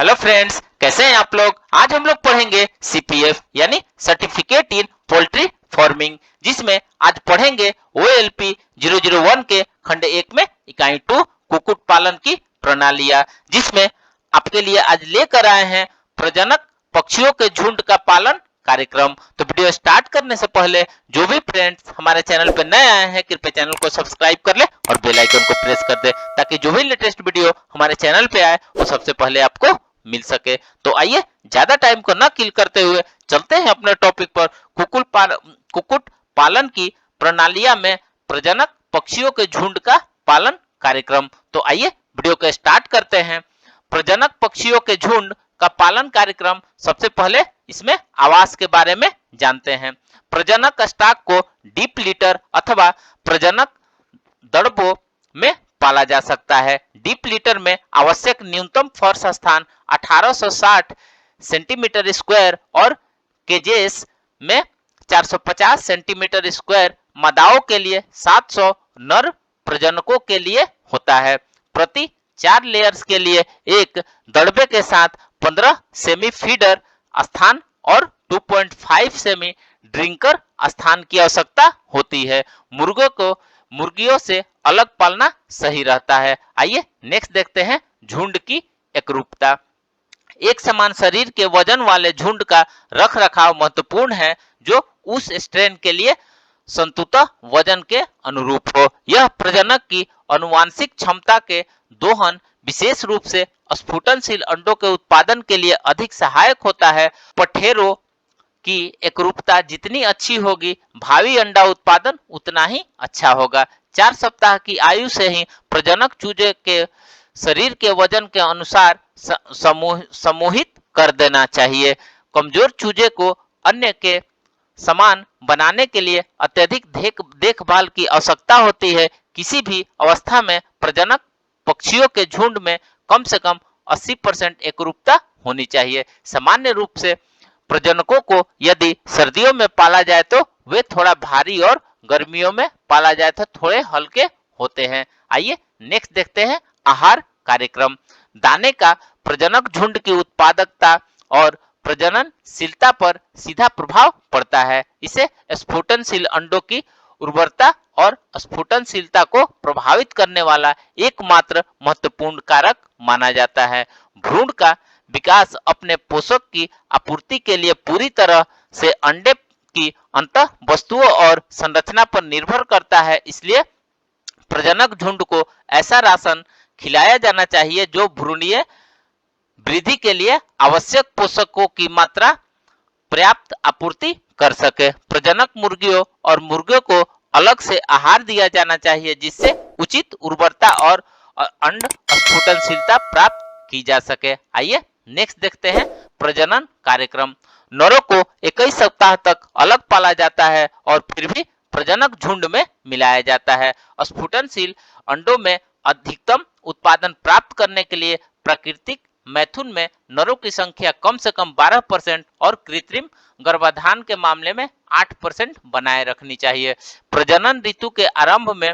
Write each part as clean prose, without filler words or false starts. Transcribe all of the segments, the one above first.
Hello friends, कैसे हैं आप लोग। आज हम लोग पढ़ेंगे सीपीएफ यानी सर्टिफिकेट इन पोल्ट्री फार्मिंग, जिसमें आज पढ़ेंगे ओएलपी 001 के खंड 1 में इकाई 2 कुक्कुट पालन की प्रणालियां, जिसमें आपके लिए आज लेकर आए हैं प्रजनक पक्षियों के झुंड का पालन कार्यक्रम। तो वीडियो स्टार्ट करने से पहले जो भी फ्रेंड्स हमारे चैनल पर नए आए हैं कृपया चैनल को सब्सक्राइब कर ले और बेल आइकन को प्रेस कर दे, ताकि जो भी लेटेस्ट वीडियो हमारे चैनल पे आए वो सबसे पहले आपको मिल सके। तो आइए ज्यादा टाइम को ना किल करते हुए चलते हैं अपने टॉपिक पर। कुक्कुट पालन की प्रणालियां में प्रजनक पक्षियों के झुंड का पालन कार्यक्रम। तो आइए वीडियो को स्टार्ट करते हैं। प्रजनक पक्षियों के झुंड का पालन कार्यक्रम। सबसे पहले इसमें आवास के बारे में जानते हैं। प्रजनक स्टॉक को डीप लीटर अथवा प्रजनक दड़बों में पाला जा सकता है। डीप लीटर में आवश्यक न्यूनतम फर्श स्थान 1860 सेंटीमीटर स्क्वायर और केजेस में 450 सेंटीमीटर स्क्वायर मादाओं के लिए 700 नर प्रजनकों के लिए होता है। प्रति 4 लेयर्स के लिए एक दड़बे के साथ 15 सेमी फीडर स्थान और 2.5 सेमी ड्रिंकर स्थान की आवश्यकता होती है। मुर्गों को मुर्गियों से अलग पालना सही रहता है। आइए नेक्स्ट देखते हैं झुंड की एकरूपता। एक समान शरीर के वजन वाले झुंड का रख रखाव महत्वपूर्ण है, जो उस स्ट्रेन के लिए संतुलित वजन के अनुरूप हो। यह प्रजनक की अनुवांशिक क्षमता के दोहन, विशेष रूप से स्फुटनशील अंडों के उत्पादन के लिए अधिक सहायक होता है। पठेरों की एकरूपता जितनी अच्छी होगी, भावी अंडा उत्पादन उतना ही अच्छा होगा। 4 सप्ताह की आयु से ही प्रजनक चूजे के शरीर के वजन के अनुसार समूहित कर देना चाहिए। कमजोर चूजे को अन्य के समान बनाने के लिए अत्यधिक देखभाल की आवश्यकता होती है। किसी भी अवस्था में प्रजनक पक्षियों के झुंड में कम से कम 80% एकरूपता होनी चाहिए। सामान्य रूप से प्रजनकों को यदि सर्दियों में पाला जाए तो वे थोड़ा भारी और गर्मियों में पाला जाए तो थोड़े हल्के होते हैं। आइए नेक्स्ट देखते हैं आहार कार्यक्रम। दाने का प्रजनक झुंड की उत्पादकता और प्रजननशीलता पर सीधा प्रभाव पड़ता है। इसे स्फुटनशील अंडों की उर्वरता और स्फुटनशीलता को प्रभावित करने वाला एकमात्र महत्वपूर्ण कारक माना जाता है। भ्रूण का विकास अपने पोषक की आपूर्ति के लिए पूरी तरह से अंडे की अंतः वस्तुओं और संरचना पर निर्भर करता है। इसलिए प्रजनक झुंड को ऐसा राशन खिलाया जाना चाहिए जो भ्रूणीय वृद्धि के लिए आवश्यक पोषकों की मात्रा पर्याप्त आपूर्ति कर सके। प्रजनक मुर्गियों और मुर्गियों को अलग से आहार दिया जाना चाहिए, जिससे उचित उर्वरता और अंड स्फुटनशीलता प्राप्त की जा सके। आइए नेक्स्ट देखते हैं प्रजनन कार्यक्रम। नरों को 21 सप्ताह तक अलग पाला जाता है और फिर भी प्रजनक झुंड में मिलाया जाता है। स्फुटनशील अंडों में अधिकतम उत्पादन प्राप्त करने के लिए प्राकृतिक मैथुन में नरों की संख्या कम से कम 12% और कृत्रिम गर्भाधान के मामले में 8% बनाए रखनी चाहिए। प्रजनन ऋतु के आरंभ में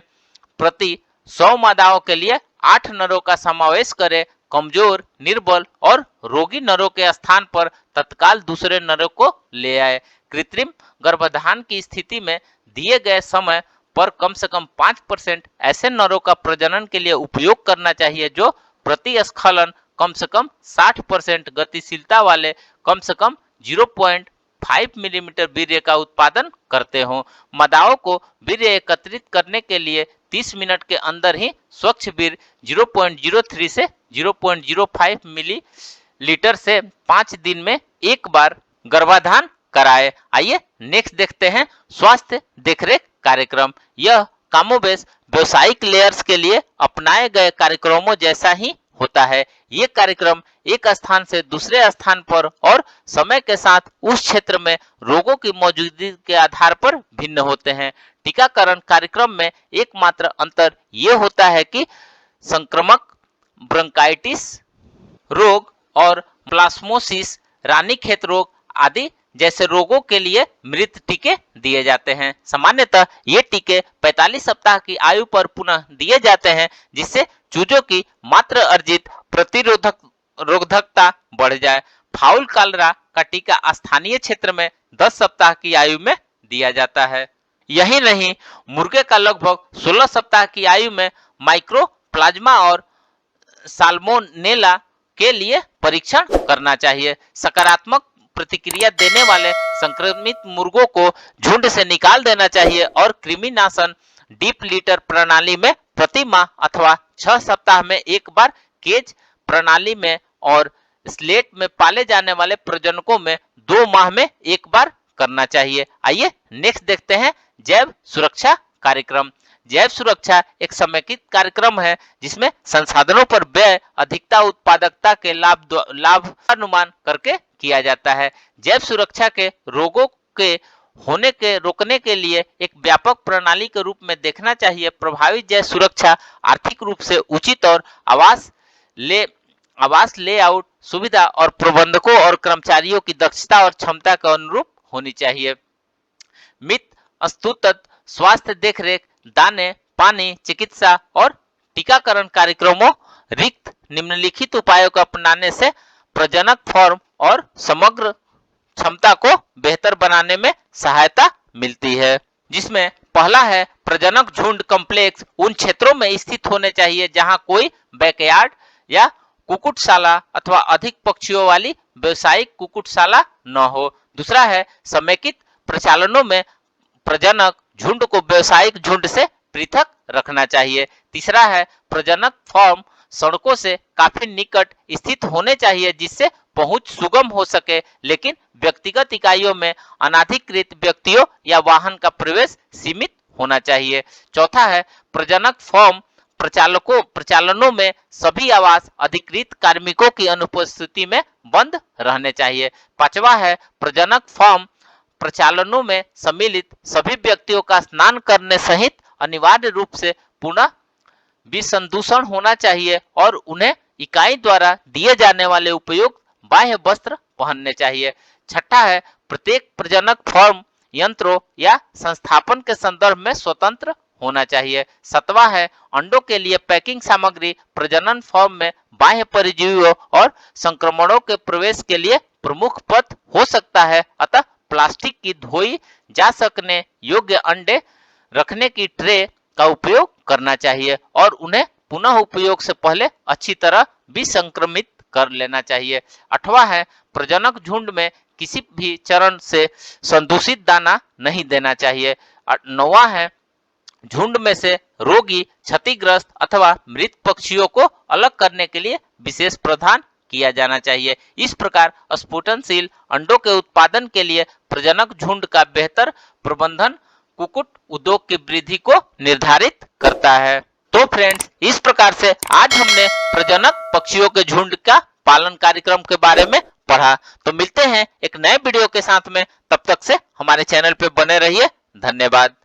प्रति 100 मादाओं के लिए 8 नरों का समावेश करें। कमजोर, निर्बल और रोगी नरों के स्थान पर तत्काल दूसरे नरों को ले आए। कृत्रिम गर्भाधान की स्थिति में दिए गए समय पर कम से कम 5% ऐसे नरों का प्रजनन के लिए उपयोग करना चाहिए जो प्रति स्खलन कम से कम 60% गतिशीलता वाले कम से कम 0.5 मिलीमीटर वीर्य का उत्पादन करते हों। मादाओं को वीर्य एकत्रित करने के लिए 30 मिनट के अंदर ही स्वच्छ वीर्य 0.03 से 0.05 मिलीलीटर से 5 दिन में एक बार गर्भाधान कराए। आइए नेक्स्ट देखते हैं स्वास्थ्य देखरेख कार्यक्रम। यह कामोबेश व्यावसायिक लेयर्स के लिए अपनाए गए कार्यक्रमों जैसा ही होता है। ये कार्यक्रम एक स्थान से दूसरे स्थान पर और समय के साथ उस क्षेत्र में रोगों की मौजूदगी के आधार पर भिन्न होते हैं। टीकाकरण कार्यक्रम में एकमात्र अंतर ये होता है कि संक्रामक ब्रोंकाइटिस रोग और प्लास्मोसिस, रानीखेत रोग आदि जैसे रोगों के लिए मृत टीके दिए जाते हैं। सामान्यतः ये टीके 45 सप्ताह की आयु पर पुनः दिए जाते हैं, जिससे चूजों की मात्र अर्जित प्रतिरोधक रोगधकता बढ़ जाए। फाउल कॉलरा का टीका स्थानीय क्षेत्र में 10 सप्ताह की आयु में दिया जाता है। यही नहीं, मुर्गे का लगभग 16 सप्ताह की आयु में माइक्रोप्लाज्मा और साल्मोनेला के लिए परीक्षण करना चाहिए। सकारात्मक प्रतिक्रिया देने वाले संक्रमित मुर्गों को झुंड से निकाल देना चाहिए और कृमिनाशन डीप लीटर प्रणाली में प्रति माह अथवा 6 सप्ताह में एक बार, केज प्रणाली में और स्लेट में पाले जाने वाले प्रजनकों में 2 माह में एक बार करना चाहिए। आइए नेक्स्ट देखते हैं जैव सुरक्षा कार्यक्रम। जैव सुरक्षा एक समेकित कार्यक्रम है जिसमें संसाधनों पर व्यय अधिकता उत्पादकता के लाभ अनुमान करके किया जाता है। जैव सुरक्षा के रोगों के होने के रोकने के लिए एक व्यापक प्रणाली के रूप में देखना चाहिए। प्रभावी जैव सुरक्षा आर्थिक रूप से उचित और आवास लेआउट सुविधा और प्रबंधकों और कर्मचारियों की दक्षता और क्षमता के अनुरूप होनी चाहिए। मित स्तुत स्वास्थ्य देखरेख, दाने, पानी, चिकित्सा और टीकाकरण कार्यक्रमों रिक्त निम्नलिखित उपायों को अपनाने से प्रजनक फॉर्म और समग्र क्षमता को बेहतर बनाने में सहायता मिलती है। जिसमें पहला है, प्रजनक झुंड कॉम्प्लेक्स उन क्षेत्रों में स्थित होने चाहिए जहां कोई बैकयार्ड या कुक्कुटशाला अथवा अधिक पक्षियों वाली व्यवसायिक कुक्कुटशाला न हो। दूसरा है, समेकित प्रचालनों में प्रजनक झुंड को व्यवसायिक झुंड से पृथक रखना चाहिए। तीसरा है, प्रजनक फॉर्म सड़कों से काफी निकट स्थित होने चाहिए जिससे पहुंच सुगम हो सके, लेकिन व्यक्तिगत इकाइयों में अनाधिकृत व्यक्तियों या वाहन का प्रवेश सीमित होना चाहिए। चौथा है, प्रजनक फॉर्म प्रचालनों में सभी आवास अधिकृत कार्मिकों की अनुपस्थिति में बंद रहने चाहिए। पांचवा है, प्रजनक फॉर्म प्रचालनों में सम्मिलित सभी व्यक्तियों का स्नान करने सहित अनिवार्य रूप से पुनः विसंदूषण होना चाहिए और उन्हें इकाई द्वारा दिए जाने वाले उपयुक्त बाह्य वस्त्र पहनने चाहिए। छठा है, प्रत्येक प्रजनक फॉर्म यंत्रों या संस्थापन के संदर्भ में स्वतंत्र होना चाहिए। सातवां है, अंडों के लिए पैकिंग सामग्री प्रजनन फॉर्म में बाह्य परजीवियों और संक्रमणों के प्रवेश के लिए प्रमुख पथ हो सकता है, अतः प्लास्टिक की धोई जा सकने योग्य अंडे रखने की ट्रे का उपयोग करना चाहिए और उन्हें पुनः उपयोग से पहले अच्छी तरह विसंक्रमित कर लेना चाहिए। आठवां है, प्रजनक झुंड में किसी भी चरण से संदूषित दाना नहीं देना चाहिए। नौवां है, झुंड में से रोगी, क्षतिग्रस्त अथवा मृत पक्षियों को अलग करने के लिए विशेष प्रावधान किया जाना चाहिए। इस प्रकार स्फुटनशील अंडों के उत्पादन के लिए प्रजनक झुंड का बेहतर प्रबंधन कुक्कुट उद्योग की वृद्धि को निर्धारित करता है। तो फ्रेंड्स, इस प्रकार से आज हमने प्रजनक पक्षियों के झुंड का पालन कार्यक्रम के बारे में पढ़ा। तो मिलते हैं एक नए वीडियो के साथ में, तब तक से हमारे चैनल पे बने रहिए। धन्यवाद।